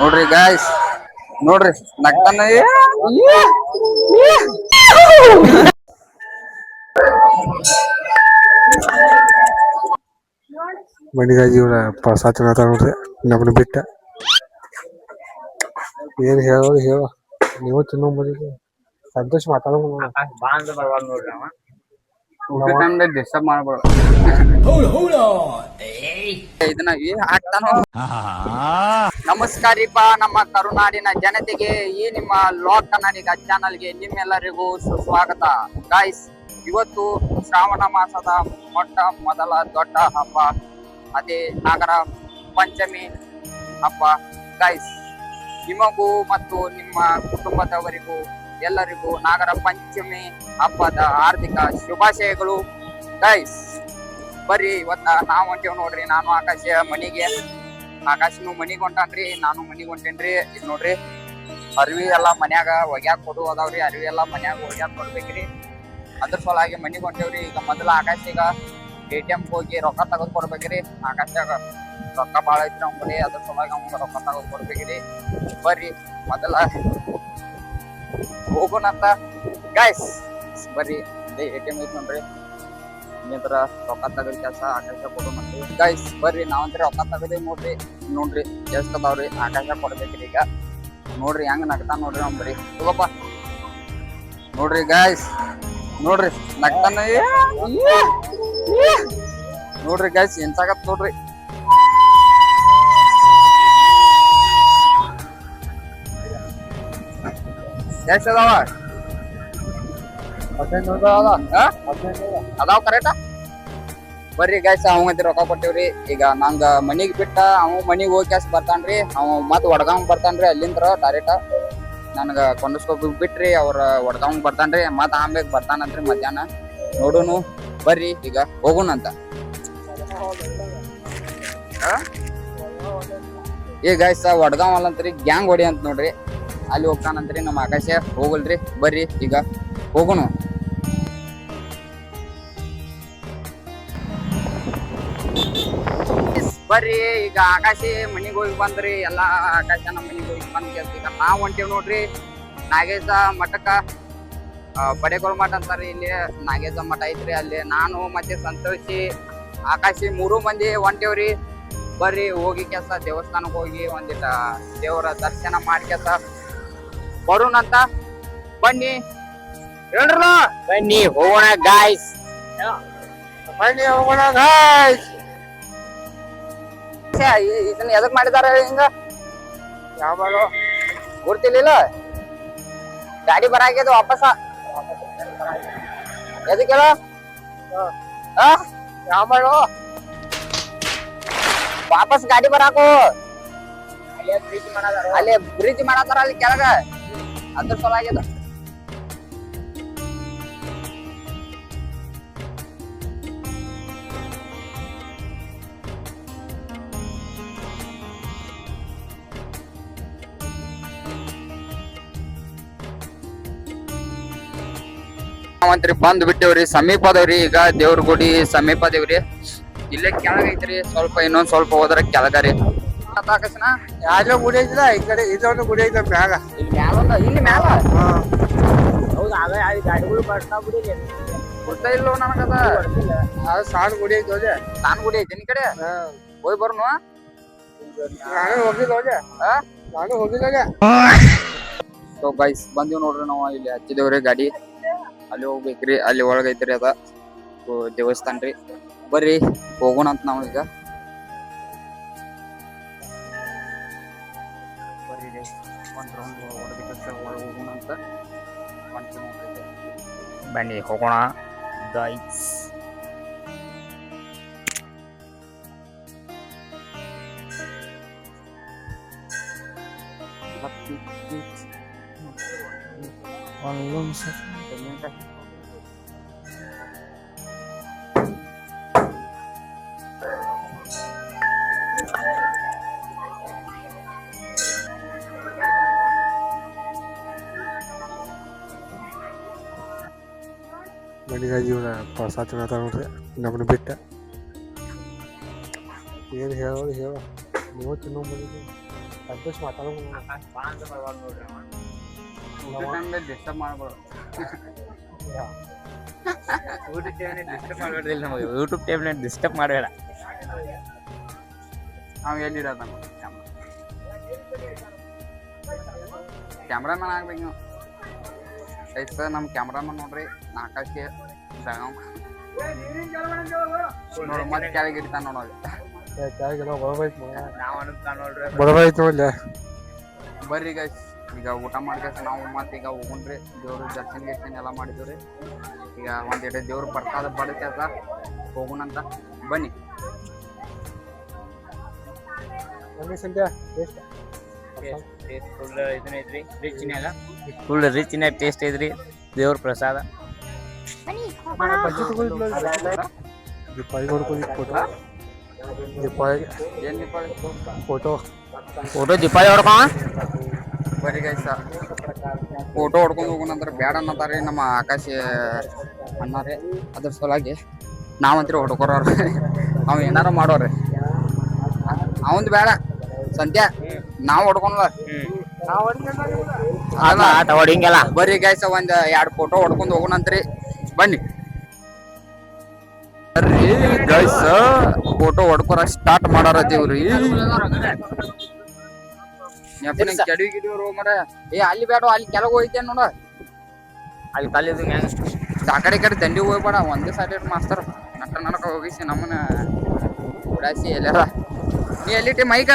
ನೋಡ್ರಿ ಗಾಯ್ಸ್, ನೋಡ್ರಿ ನಗ್ತಾನ. ಮಣಿಗಾಜಿ ಇವರ ಪ್ರಸಾದ್ ನೋಡ್ರಿ ನಮ್ಮನ್ನ ಬಿಟ್ಟ ಏನ್ ಹೇಳೋದು ಹೇಳ ನೀವು ತಿನ್ನೋ ಮನಿಗೆ ಸಂತೋಷ ಮಾತಾಡೋದು ನೋಡ್ರಿ ಅವ ಊಟ ಟೈಮ್ದಾಗ ಡಿಸ್ಟರ್ಬ್ ಮಾಡ್ಬೇಡ. ಇದನ್ನ ಹಾಕ್ತಾನೋ. ನಮಸ್ಕಾರಿಪ್ಪ ನಮ್ಮ ಕರುನಾಡಿನ ಜನತೆಗೆ, ಈ ನಿಮ್ಮ ಲಾಗ್ ಕನ್ನಡಿಗ ಚಾನಲ್ಗೆ ನಿಮ್ಮೆಲ್ಲರಿಗೂ ಸುಸ್ವಾಗತ. ಗಾಯ್ಸ್, ಇವತ್ತು ಶ್ರಾವಣ ಮಾಸದ ಮೊದಲ ದೊಡ್ಡ ಹಬ್ಬ, ಅದೇ ನಾಗರ ಪಂಚಮಿ ಹಬ್ಬ. ಗಾಯ್ಸ್, ನಿಮಗೂ ಮತ್ತು ನಿಮ್ಮ ಕುಟುಂಬದವರಿಗೂ ಎಲ್ಲರಿಗೂ ನಾಗರ ಪಂಚಮಿ ಹಬ್ಬದ ಹಾರ್ದಿಕ ಶುಭಾಶಯಗಳು. ಗೈಸ್, ಬರ್ರಿ ಇವತ್ತ ನಾವ್ ಹೊಂಟೇವ್ ನೋಡ್ರಿ. ನಾನು ಆಕಾಶ ಮನಿಗೆ, ಆಕಾಶನು ಮನಿಗ್ ಹೊಂಟಾನ್ರಿ, ನಾನು ಮನಿಗ್ ಹೊಂಟೇನ್ರಿ. ಇಲ್ಲಿ ನೋಡ್ರಿ, ಅರ್ವಿ ಎಲ್ಲಾ ಮನ್ಯಾಗ ಒಗ್ಯಾಕ್ ಕೊಡು ಅದಾವ್ರಿ. ಅರ್ವಿ ಎಲ್ಲಾ ಮನ್ಯಾಗ ಒಗ್ಯಾಕ್ ಕೊಡ್ಬೇಕ್ರಿ. ಅದ್ರ ಸಲುವಾಗಿ ಮನಿಗ್ ಹೊಂಟೇವ್ರಿ. ಈಗ ಮೊದಲ ಆಕಾಶ ಈಗ ATM ಹೋಗಿ ರೊಕ್ಕ ತಗದ್ ಕೊಡ್ಬೇಕ್ರಿ. ಆಕಾಶಾಗ ರೊಕ್ಕ ಬಾಳ ಐತ್ರಿ ಅವ್ನ ಬಳಿ, ಅದ್ರ ಸಲುವಾಗಿ ಅವ್ನ ರೊಕ್ಕ ತಗದ್ ಕೊಡ್ಬೇಕ್ರಿ. ಬರ್ರಿ ಮೊದಲ ಹೋಗೋಣಂತ ಗೈಸ್. ಬರ್ರಿ, ATM ಐತಿ ನೋಡ್ರಿ. ಇನ್ನಿತರ ರೊಕ್ಕ ತಗದ್ ಕೆಲಸ ಆಕಾಶ ಕೊಡೋಣಂತ ಗೈಸ್. ಬರ್ರಿ, ನಾವಂತ್ರಿ ರೊಕ್ಕ ತಗದೇವ್ ನೋಡ್ರಿ. ನೋಡ್ರಿ ಎಷ್ಟ್ ಅದಾವ್ರಿ, ಆಕಾಶ ಕೊಡ್ಬೇಕ್ರಿ. ಈಗ ನೋಡ್ರಿ ಹೆಂಗ್ ನಗ್ತಾನ ನೋಡ್ರಿ ಅವ್ನ ಬರೀ. ತಗೋಪ್ಪ ನೋಡ್ರಿ ಗೈಸ್, ನೋಡ್ರಿ ನಗ್ತಾನ. ನೋಡ್ರಿ ಗೈಸ್ ಎನ್ಸಾಗತ್ ನೋಡ್ರಿ. ಎಷ್ಟ್ ಅದಾವ? ಅದಾವ ಕರೆಕ್ಟ. ಬರ್ರಿ ಗೈಸ್, ಅವಂಗಂತ ರೊಕ್ಕ ಕೊಟ್ಟೇವ್ರಿ. ಈಗ ನಂಗ ಮನಿಗ್ ಬಿಟ್ಟ ಅವ ಮನಿಗ್ ಹೋಗಿ ಕ್ಯಾಸ್ ಬರ್ತಾನ್ರಿ. ಅವ ಮತ್ ವಡ್ಗಾಂಗ್ ಬರ್ತಾನ್ರಿ. ಅಲ್ಲಿಂದ್ರ ಡೈರೆಕ್ಟ್ ನನ್ಗ ಕೊಂಡಸ್ಕೊಬ ಬಿಟ್ರಿ. ಅವ್ರ ವಡ್ಗಾಂಗ್ ಬರ್ತಾನ್ರಿ. ಮತ್ ಆಮ್ಯಾಗ ಬರ್ತಾನಂತ್ರಿ ಮಧ್ಯಾಹ್ನ. ನೋಡುನು ಬರ್ರಿ, ಈಗ ಹೋಗುಣಂತ. ಏ ಗೈಸ್, ವಡ್ಗಾಂವ್ ಅಲ್ಲಂತ್ರಿ ಗ್ಯಾಂಗ್ ಹೊಡಿ ಅಂತ ನೋಡ್ರಿ. ಅಲ್ಲಿ ಹೋಗ್ತಾನಂತ್ರಿ ನಮ್ಮ ಆಕಾಶ. ಹೋಗಲ್ರಿ, ಬರ್ರಿ ಈಗ ಹೋಗುನು. ಬರ್ರಿ, ಈಗ ಆಕಾಶ ಮನಿಗ್ ಹೋಗಿ ಬಂದ್ರಿ. ಎಲ್ಲಾ ಆಕಾಶನ ಮನಿಗ್ ಹೋಗಿ ಬಂದ್ ಈಗ ನಾವ್ ಹೊಂಟೇವ್ ನೋಡ್ರಿ ನಾಗೇಶ ಮಠಕ್ಕ. ಬಡೆಗೋಳ ಮಠ ಅಂತಾರಿ ಇಲ್ಲಿ. ನಾಗೇಶ ಮಠ ಐತ್ರಿ ಅಲ್ಲಿ. ನಾನು ಮತ್ತೆ ಸಂತೋಷಿ, ಆಕಾಶಿ 3 ಮಂದಿ ಹೊಂಟೇವ್ರಿ. ಬರ್ರಿ ಹೋಗಿ ಕೆಸ ದೇವಸ್ಥಾನಕ್ಕೆ ಹೋಗಿ ಒಂದಿಟ ದೇವರ ದರ್ಶನ ಮಾಡಿ ಕೆಸ ಬರೋಣಂತ. ಬನ್ನಿ ಹೇಳ್ರಲ್ಲ, ಬನ್ನಿ ಹೋಗೋಣ ಗಾಯ್ಸ್. ಬನ್ನಿ ಹೋಗೋಣ ಗಾಯ್ಸ್. ಇದನ್ನ ಎದಕ್ ಮಾಡಿದಾರ ಹಿಂಗ? ಯಾವ ಗೊತ್ತಿರ್ಲಿಲ್ಲ. ಗಾಡಿ ಬರಾಗ್ಯದ ವಾಪಸ. ಎದಕ್ಕೆಲ್ಲ ಯಾವ ಮಾಡು ವಾಪಸ್ ಗಾಡಿ ಬರಾಕು. ಅಲ್ಲೇ ಬ್ರಿಡ್ಜ್ ಮಾಡತಾರ ಅಲ್ಲಿ ಕೆಳಗ. ಅದ್ರ ಸಲುವಾಗ್ಯದ. ನಾವಂತ್ರಿ ಬಂದ್ ಬಿಟ್ಟೇವ್ರಿ. ಸಮೀಪ ಅದಾವ್ರಿ. ಈಗ ದೇವ್ರ ಗುಡಿ ಸಮೀಪ ಅದೇವ್ರಿ. ಇಲ್ಲೇ ಕೆಳಗ ಐತ್ರಿ. ಸ್ವಲ್ಪ ಇನ್ನೊಂದ್ ಸ್ವಲ್ಪ ಹೋದ್ರ ಕೆಳಗರಿ. ಆಕಾಶನ ಯಾವ್ದೋ ಗುಡಿ ಐತಿಲ್ಲ, ಈ ಕಡೆ ಇದೊಂದು ಗುಡಿ ಐತೆ ಮ್ಯಾಗ. ಇಲ್ಲಿ ಮ್ಯಾಲ, ಇಲ್ಲಿ ಮ್ಯಾಲ ಹೌದಾ? ಗಾಡಿಗಳು ಬರ್ತಾ ಬಿಡಿ ಗೊತ್ತಾ ಇಲ್ಲೋ ನನಗದ. ಅದು ಸಣ್ಣ ಗುಡಿ ಐತಿ ಹೋದೆ. ಸಣ್ಣ ಗುಡಿ ಐತಿ ನಿನ್ ಕಡೆ. ಹೋಗಿ ಬರ್ನು. ನಾನು ಹೋಗಿಲ್ಲ ಹೋದೆ. ನಾನು ಹೋಗಿಲ್ಲ. ಸೊ ಗೈಸ್, ಬಂದಿವ್ ನೋಡ್ರಿ ನಾವು. ಇಲ್ಲಿ ಹಚ್ಚಿದೇವ್ರಿ ಗಾಡಿ. ಅಲ್ಲಿ ಹೋಗ್ಬೇಕ್ರಿ. ಅಲ್ಲಿ ಒಳಗ ಐತ್ರಿ ಅದ ದೇವಸ್ಥಾನ ರೀ. ಬರ್ರಿ ಹೋಗೋಣ ಅಂತ ನಾವು ಈಗ. ಬರ್ರಿ ಒಂದ್ ರೌಂಡ್ ಹೊಡೆದಕ್ಕೆ ಒಳಗೆ ಹೋಗೋಣ ಅಂತ. ಬನ್ನಿ ಹೋಗೋಣ ಗೈಸ್. ಮಣಿಗಾಜಿ ಇವರ ಪ್ರಸಾದ್ ನೋಡ್ರಿ ನಮ್ಮನ್ನ ಬಿಟ್ಟ ಏನ್ ಹೇಳೋದು ಹೇಳ ನೀವು ತಿನ್ನೋ ಮನಿಗೆ ಸಂತೋಷ್ ಮಾತಾಡೋ ಬಾ ಅಂತ ಬರ್ಬಾರ್ದು ನೋಡ್ರಿ ಅವ. ಡಿಸ್ಟರ್ಬ್ ಮಾಡ್ಬೋದು. ಯೂಟ್ಯೂಬ್ ಟೈಮ್ನಾಗ ಡಿಸ್ಟರ್ಬ್ ಮಾಡಬೇಡ್ದಿಲ್ಲ ನಮಗೆ. ಯೂಟ್ಯೂಬ್ ಟೈಮ್ನಾಗ ಡಿಸ್ಟರ್ಬ್ ಮಾಡಬೇಡ. ನಾವು ಎಲ್ಲಿಡೋದ ಕ್ಯಾಮ್ರಾಮನ್ ಆಗ್ಬೇಕು ನೀವು. ಐತ್ ಸರ್ ನಮ್ಮ ಕ್ಯಾಮ್ರಾಮನ್ ನೋಡ್ರಿ ನಾಲ್ಕಕ್ಕೆ ಬೆಳಗಾವ್ ನೋಡು ಮತ್ತೆ ಕೆಳಗೆ ಇಡ್ತಾನ ನೋಡೋದು. ಕೆಳಗೆಲ್ಲ ಬರಬೈತ್ ನಾವು ಅನ್ನೋದು ನೋಡ್ರಿ. ಬರಬೈತ್ ನೋಡ್ಲೆ. ಬರ್ರಿ ಗೈಸ್ ಈಗ ಊಟ ಮಾಡ್ಕೇಸ ನಾವು ಮತ್ತೆ ಈಗ ಹೋಗುಣ್ರಿ. ದೇವ್ರ ದರ್ಶನ ಗಿರ್ಶನ ಎಲ್ಲ ಮಾಡಿದ್ವಿ. ಈಗ ಒಂದೆರಡು ದೇವ್ರು ಪ್ರಸಾದ ಬಡಕೇಸ ಹೋಗುಣಂತ ಬನ್ನಿ. ಫುಲ್ ಇದನ್ನ ಐತ್ರಿ, ರಿಚ್ನ್ಯಾಗ ಫುಲ್ ರಿಚ್ನ್ಯಾಗ ಟೇಸ್ಟ್ ಐತ್ರಿ ದೇವ್ರ ಪ್ರಸಾದ. ದೀಪಾವಳಿ ನೋಡ್ಕೊಳ್ಳಿ ಫೋಟೋ. ದೀಪಾವಳಿ ಏನ್ ದೀಪಾವಳಿ ಫೋಟೋ ದೀಪಾವಳಿ ಹೊಡ್ಕೊ. ಬರ್ರಿ ಗೈಸ ಫೋಟೋ ಹೊಡ್ಕೊಂಡು ಹೋಗೋಣಂದ್ರೆ ಬ್ಯಾಡ ಅನ್ನತಾರ್ರಿ ನಮ್ಮ ಆಕಾಶ ಅಣ್ಣಾರೇ. ಅದ್ರ ಸಲುವಾಗಿ ನಾವಂತ್ರಿ ಹೊಡ್ಕೊರೋರು. ಅವ್ ಏನಾರ ಮಾಡೋರಿ ಅವಂದ್ ಬೇಡ ಸಂಧ್ಯಾ ನಾವ್ ಹೊಡ್ಕೊಂಡ್ಲ ಆಟ ಹೊಡಿಂಗೆಲ್ಲ. ಬರ್ರಿ ಗೈಸ ಒಂದ್ 2 ಫೋಟೋ ಹೊಡ್ಕೊಂಡ್ ಹೋಗೋಣಂತ್ರಿ ಬನ್ನಿ. ಬರ್ರಿ ಗೈಸ ಫೋಟೋ ಹೊಡ್ಕೊರ ಸ್ಟಾರ್ಟ್ ಮಾಡಾರತ್ತೀವ್ರಿ. ಕೆಡವಿ ಗಿಡವ್ರು ಮರ ಏ ಅಲ್ಲಿ ಬೇಡ ಅಲ್ಲಿ ಕೆಳಗೆ ಹೋಯ್ತೇನೆ ನೋಡ. ಅಲ್ಲಿ ಕಲ್ಲಿದ್ದು ಆ ಕಡೆ ದಂಡಿ ಹೋಗ್ಬೇಡ. ಒಂದೇ ಸೈಡ್ ಮಾಸ್ತರ್ ನಡಕ ಹೋಗಿಸಿ ನಮ್ಮನ್ನ ಉಡಾಸಿ ಎಲ್ಲಾರ. ನೀ ಎಲ್ಲಿಟ್ಟಿ ಮೈಕ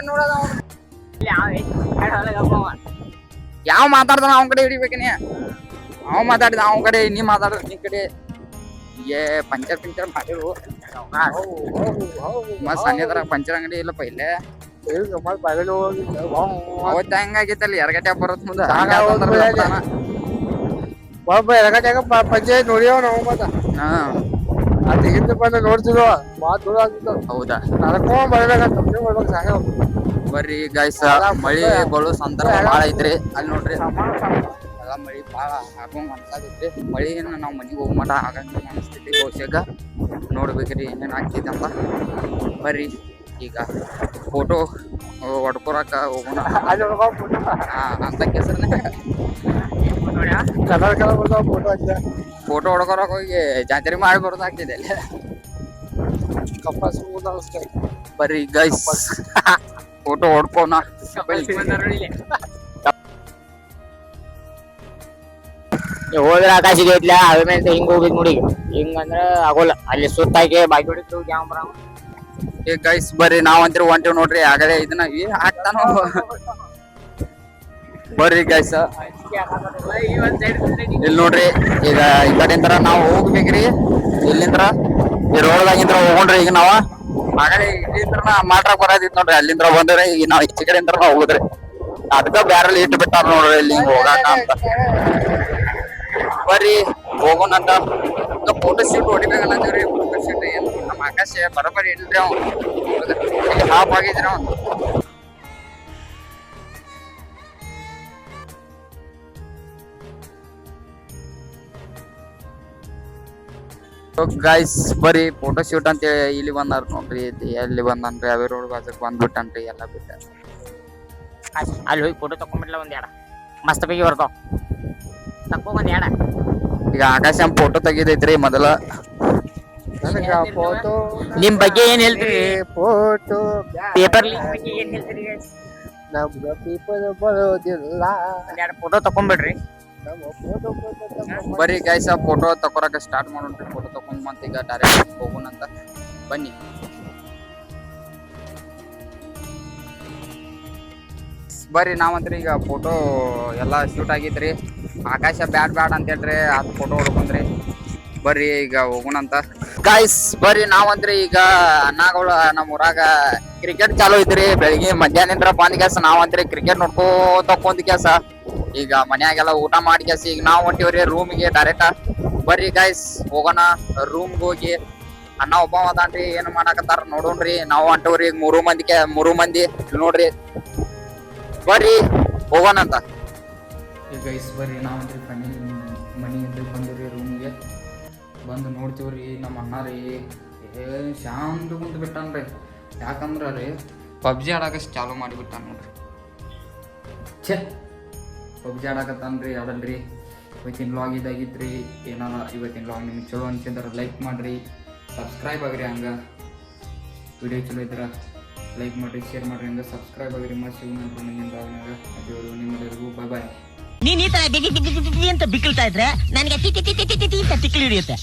ನೋಡದ ಯಾವ ಮಾತಾಡ್ತಾನ ಅವನ ಕಡೆ ಹಿಡಿಬೇಕೇನೆ. ಅವ ಮಾತಾಡಿದ ಅವನ ಕಡೆ, ನೀ ಮಾತಾಡ ನೀ ಕಡೆ. ಏ ಪಂಚರ್ ಮಾಡಿರು ಮತ್ ಸಣ್ಣದ್ರ ಪಂಚರ್ ಅಂಗಡಿ ಇಲ್ಲಪ್ಪ ಇಲ್ಲೇ. ಅವತ್ತ ಹೆಂಗಾಗಿತ್ತಲ್ಲ ಎರಗಟ್ಯಾಗ ಬರೋದ್ ಮುಂದೆ ಎರಗಟ್ಯಾಗ ಪಂಚಾಯತ್ ನೋಡ್ಯಾವ ನಾವು ಮತ್ತ. ಹಾ ಹಿಂದೆ ಬಂದ ನೋಡ್ತಿದ್ವ ಮಾತ್ ದೂರ ಆಗ್ತಿತ್ತು. ಹೌದಾ ನಡ್ಕೊಂಡ್ ಬರ್ಬೇಕಂತ ಬರ್ಬೇಕು ಸಾಗ. ಬರ್ರಿ ಗೈಸ ಮಳಿ ಬಳು ಸಂದರ್ಭ ಬಾಳ ಐತ್ರಿ. ಅಲ್ಲಿ ನೋಡ್ರಿ ಎಲ್ಲ ಮಳಿ ಬಾಳ ಆಗೋಂಗ್ ಅನ್ಸಾಕೈತ್ರಿ. ಮಳಿನ ನಾವ್ ಮನಿಗ್ ಹೋಗ್ ಮಟ ಆಗಂಗ ಅನಿಸ್ತೈತಿ. ಬಹುಶಃ ನೋಡ್ಬೇಕ್ರಿ ಏನೇನ್ ಆಗ್ತೈತಿ ಅಂತ. ಬರ್ರಿ ಈಗ ಫೋಟೋ ಹೊಡ್ಕೊರಕ ಹೋಗೋಣ. ಅಂತ ಕೆಸರ್ನ ಕಲರ್ ಬರ್ತಾವ ಫೋಟೋ ಹಚ್ಚಿದ. ಫೋಟೋ ಹೊಡ್ಕೊರಕ್ ಹೋಗಿ ಜಾತ್ರೆ ಮಾಡಿ ಬರೋದಾಗ್ತಿದೆ. ಕಪ್ಪಾಸ್ ಅಷ್ಟೇ. ಬರ್ರಿ ಗೈಸ್ ಫೋಟೋ ಹೊಡ್ಕೋಣ. ಹೋದ್ರೆ ಆಕಾಶಿಗೆ ಐತ್ಲ ಅದ್ರ ಮೇಲೆ ಹಿಂಗ್ ಹೋಗಿದ್ ನೋಡಿ. ಹಿಂಗಂದ್ರ ಆಗೋಲ್ಲ. ಅಲ್ಲಿ ಸುತ್ತಾಕಿ ಬಾಕಿ ಹೊಡಿತು ಕ್ಯಾಮ್ರಾ. ಏ ಗೈಸ್ ಬರ್ರಿ ನಾವಂತ್ರಿ ಹೊಂಟಿವ್ ನೋಡ್ರಿ. ಆಗಲೇ ಇದನ್ನ ಹಾಕ್ತಾನೋ. ಬರ್ರಿ ಗೈಸ್ ಇಲ್ಲಿ ನೋಡ್ರಿ ಈಗ ಈ ಕಡೆಯಿಂದ ನಾವು ಹೋಗ್ಬೇಕ್ರಿ. ಇಲ್ಲಿಂದ್ರ ಈ ರೋಡ್ದಾಗಿಂದ್ರ ಹೋಗೋಣ್ರಿ. ಈಗ ನಾವ ಆಗಲೇ ಇಲ್ಲಿಂದ್ರ ಮಾಟ್ರ ಬರೋದಿತ್ತು ನೋಡ್ರಿ. ಅಲ್ಲಿಂದ್ರ ಬಂದ್ರಿ ಈಗ ನಾವ್ ಈಚೆ ಕಡೆಯಿಂದ ನಾವ್ ಹೋಗುದ್ರಿ. ಅದಕ್ಕ ಬ್ಯಾರಲ್ಲಿ ಇಟ್ಟು ಬಿಟ್ಟಾರ ನೋಡ್ರಿ ಇಲ್ಲಿ ಹೋಗಾಕ ಅಂತ. ಬರ್ರಿ ಹೋಗೋಣಂತ. ಈಗ ಫೋಟೋ ಶೂಟ್ ಹೊಡಿಬೇಕಲ್ಲಂತೀವ್ರಿ. ಫೋಟೋ ಶೂಟ್ ಏನ್ ನಮ್ಮ ಆಕಾಶ ಬರೋಬ್ಬರಿ ಇಲ್ರಿ. ಅವ್ ಹಾಪ್ ಆಗಿದ್ರಿ ಅವ್. ಗೈಸ್ ಬರ್ರಿ ಫೋಟೋ ಶೂಟ್ ಅಂತ ಇಲ್ಲಿ ಬಂದಾರ ನೋಡ್ರಿ. ಎಲ್ಲಿ ಬಂದನ್ರಿ ಅವೇ ರೋಡ್ ಬಾಜಕ್ ಬಂದ್ಬಿಟ್ಟನ್ರಿ ಎಲ್ಲ ಬಿಟ್ಟ. ಅಲ್ಲಿ ಹೋಗಿ ಫೋಟೋ ತಕೊಂಡ್ಬಿಡ್ಲ ಒಂದ್ ಎಡ ಮಸ್ತ್ ಬೇಗಿ ಬರ್ತಾವ. ತಕೊ ಒಂದ್ ಎಡ. ಈಗ ಆಕಾಶ ಫೋಟೋ ತೆಗಿದೈತ್ರಿ ಮೊದಲ. ಫೋಟೋ ನಿಮ್ ಬಗ್ಗೆ ಏನ್ ಹೇಳ್ತೀರಿ? ಫೋಟೋ ಪೇಪರ್ ಲೀಕ್ ಬಗ್ಗೆ ಏನ್ ಹೇಳ್ತೀರಿ? ನಮ್ಗ ಪೇಪರ್ ಬರೋದಿಲ್ಲ. ಒಂದ್ ಎಡ ಫೋಟೋ ತಕೊಂಡ್ಬಿಡ್ರಿ. ಬರ್ರಿ ಗೈಸ್ ಫೋಟೋ ತಕೊರಕ ಸ್ಟಾರ್ಟ್ ಮಾಡೋಣ್ರಿ. ಫೋಟೋ ತಕೊಂಡ್ ಮತ್ತೆ ಈಗ ಡೈರೆಕ್ಟ್ ಹೋಗೋಣಂತ ಬನ್ನಿ. ಬರ್ರಿ ನಾವಂತ್ರಿ ಈಗ ಫೋಟೋ ಎಲ್ಲಾ ಶೂಟ್ ಆಗೈತ್ರಿ. ಆಕಾಶ ಬ್ಯಾಡ್ ಅಂತ ಹೇಳ್ರಿ ಅದ್ ಫೋಟೋ ಹೊಡ್ಕೊಂಡ್ರಿ. ಬರ್ರಿ ಈಗ ಹೋಗೋಣಂತ ಗೈಸ್. ಬರ್ರಿ ನಾವಂತ್ರಿ ಈಗ ಅಣ್ಣಗಳ ನಮ್ಮ ಊರಾಗ ಕ್ರಿಕೆಟ್ ಚಾಲೂ ಐತ್ರಿ. ಬೆಳಿಗ್ಗೆ ಮಧ್ಯಾಹ್ನದಿಂದ ಬಂದ್ ಕ್ಯಾಸ ನಾವಂತ್ರಿ ಕ್ರಿಕೆಟ್ ನೋಡ್ಕೋತ ಕುಂತ ಕ್ಯಾಸ ಈಗ ಮನ್ಯಾಗೆಲ್ಲ ಊಟ ಮಾಡಿ ಕ್ಯಾಸ ಈಗ ನಾವ್ ಹೊಂಟಿವ್ರಿ ರೂಮಿಗೆ ಡೈರೆಕ್ಟ್. ಬರ್ರಿ ಗೈಸ್ ಹೋಗೋಣ ರೂಮ್ಗೆ ಹೋಗಿ. ಅಣ್ಣ ಒಬ್ಬ ಅದಾನ್ರಿ ಏನ್ ಮಾಡಾಕತ್ತಾರ ನೋಡೋಣ್ರಿ. ನಾವು ಹೊಂಟವ್ರಿ ಈಗ ಮೂರು ಮಂದಿ ನೋಡ್ರಿ. ಬರ್ರಿ ಹೋಗೋಣಂತ. ಗೈಸ್ ಬರ್ರಿ ನಾವಂತ್ರಿ ಮನೆಯಿಂದ ಬಂದಿವ್ರಿ ರೂಮಿಗೆ. ಬಂದು ನೋಡ್ತೀವ್ರಿ ನಮ್ಮ ಅಣ್ಣ ರೀ ಶಾಂತ ಕುಂತ ಬಿಟ್ಟನ್ರಿ. ಯಾಕಂದ್ರ ರೀ ಪಬ್ಜಿ ಆಡಕಷ್ಟು ಚಾಲು ಮಾಡಿಬಿಟ್ಟ ನೋಡ್ರಿ. ಛೇ ಪಬ್ಜಿ ಆಡಕತ್ತಾನ್ರಿ, ಆಡಲ್ರಿ. ಇವತ್ತಿನ ವ್ಲಾಗ್ ಇದಾಗಿತ್ರಿ. ಏನಾರ ಇವತ್ತಿನ ವ್ಲಾಗ್ ನಿಮ್ಗೆ ಚಲೋ ಅನ್ಸಿದ್ರೆ ಲೈಕ್ ಮಾಡಿರಿ, ಸಬ್ಸ್ಕ್ರೈಬ್ ಆಗಿರಿ. ಹಂಗೆ ವಿಡಿಯೋ ಚಲೋ ಇದ್ರೆ ಲೈಕ್ ಮಾಡಿರಿ, ಶೇರ್ ಮಾಡಿರಿ. ಹಂಗೆ ಸಬ್ಸ್ಕ್ರೈಬ್ ಆಗಿರಿ. ಮತ್ತೆ ಸಿಗೋಣ ಮುಂದಿನ ವ್ಲಾಗ್ನಾಗ. ಅದೇವರು ನಿಮ್ಮೆಲ್ಲರಿಗೂ ಬಾಯ್. ನೀನ್ ಈ ತರ ಅಂತ ಬಿಕ್ಕಳ್ತಾ ಇದ್ರೆ ನನಗೆ T T T T T T ಅಂತ ತಿಕ್ಕಲಿ ಹಿಡಿಯುತ್ತೆ.